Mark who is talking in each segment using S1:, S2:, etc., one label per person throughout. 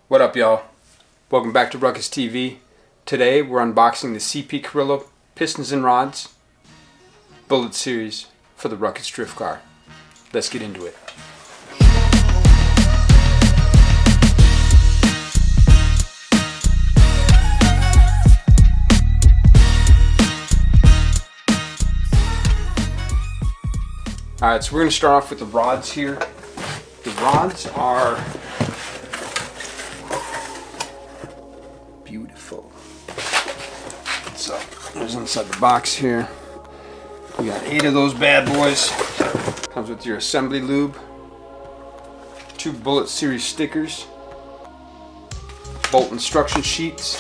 S1: What up, y'all? Welcome back to Ruckus TV. Today we're unboxing the CP Carrillo Pistons and Rods Bullet Series for the Ruckus Drift Car. Let's get into it. Alright, so we're going to start off with the rods here. The rods are beautiful. So, there's inside the box here. We got 8 of those bad boys. Comes with your assembly lube, 2 Bullet Series stickers, bolt instruction sheet.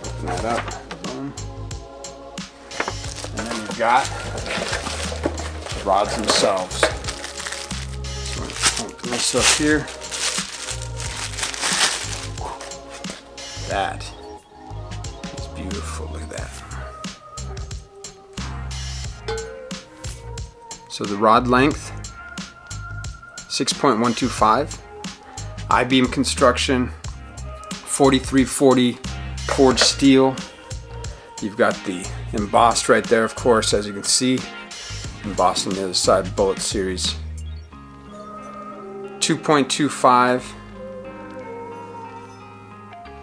S1: Open that up. Boom. And then you've got the rods themselves. So I'm going to open this up here. That is beautiful. Look at that. So the rod length, 6.125. I-beam construction, 4340 forged steel. You've got the embossed right there, of course, as you can see. Embossed on the other side, Bullet Series. 2.25.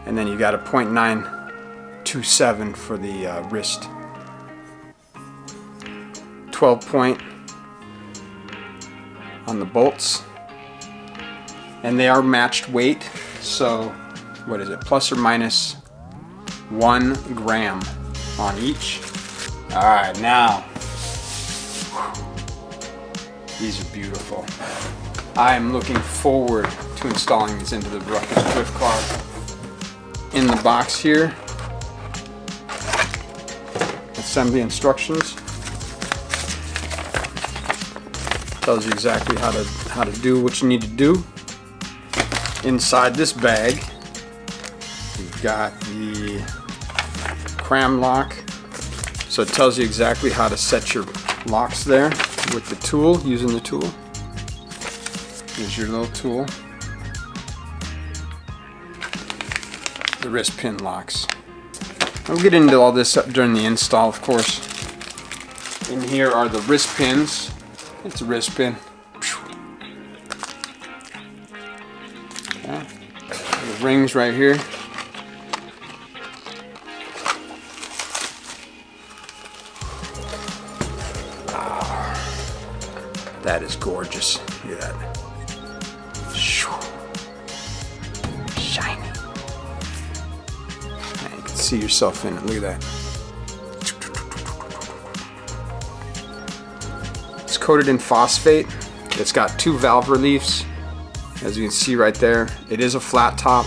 S1: And then you got a .927 for the wrist. 12 point on the bolts. And they are matched weight, so what is it? Plus or minus 1 gram on each. Alright, now these are beautiful. I am looking forward to installing these into the Ruckus Drift Car. In the box here, assembly instructions. Tells you exactly how to do what you need to do. Inside this bag, you've got the cram lock. So it tells you exactly how to set your locks there with the tool, using the tool. Here's your little tool. The wrist pin locks. We'll get into all this during the install, of course. In here are the wrist pins. It's a wrist pin. Okay. The rings right here. Oh, that is gorgeous. Look at that. Shiny. You can see yourself in it. Look at that. It's coated in phosphate. It's got 2 valve reliefs, as you can see right there. It is a flat top.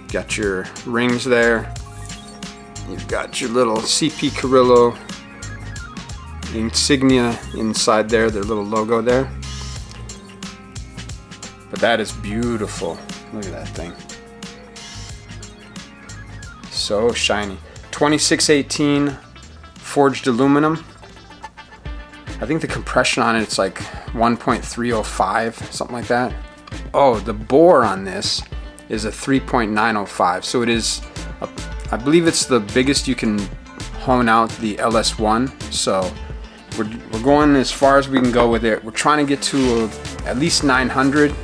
S1: Got your rings there. You've got your little CP Carrillo insignia inside there, their little logo there. But that is beautiful. Look at that thing. So shiny. 2618 forged aluminum. I think the compression on it's like 1.305, something like that. Oh, the bore on this is a 3.905. So it is, I believe it's the biggest you can hone out the LS1. So we're going as far as we can go with it. We're trying to get to at least 900.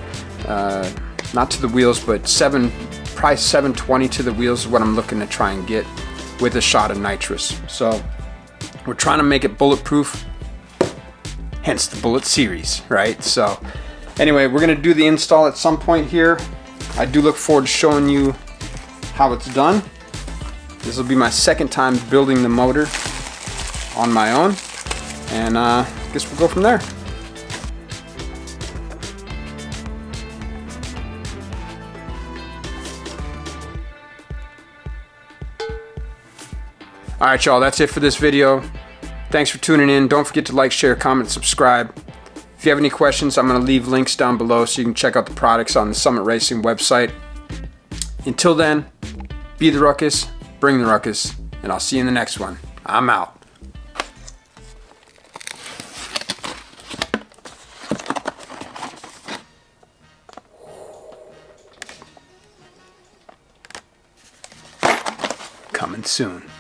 S1: Not to the wheels, but probably 720 to the wheels is what I'm looking to try and get with a shot of nitrous. So we're trying to make it bulletproof, hence the Bullet Series, right? So anyway, we're gonna do the install at some point here. I do look forward to showing you how it's done. This will be my second time building the motor on my own, and I guess we'll go from there. Alright, y'all, that's it for this video. Thanks for tuning in. Don't forget to like, share, comment, subscribe. If you have any questions, I'm going to leave links down below so you can check out the products on the Summit Racing website. Until then, be the ruckus, bring the ruckus, and I'll see you in the next one. I'm out. and soon.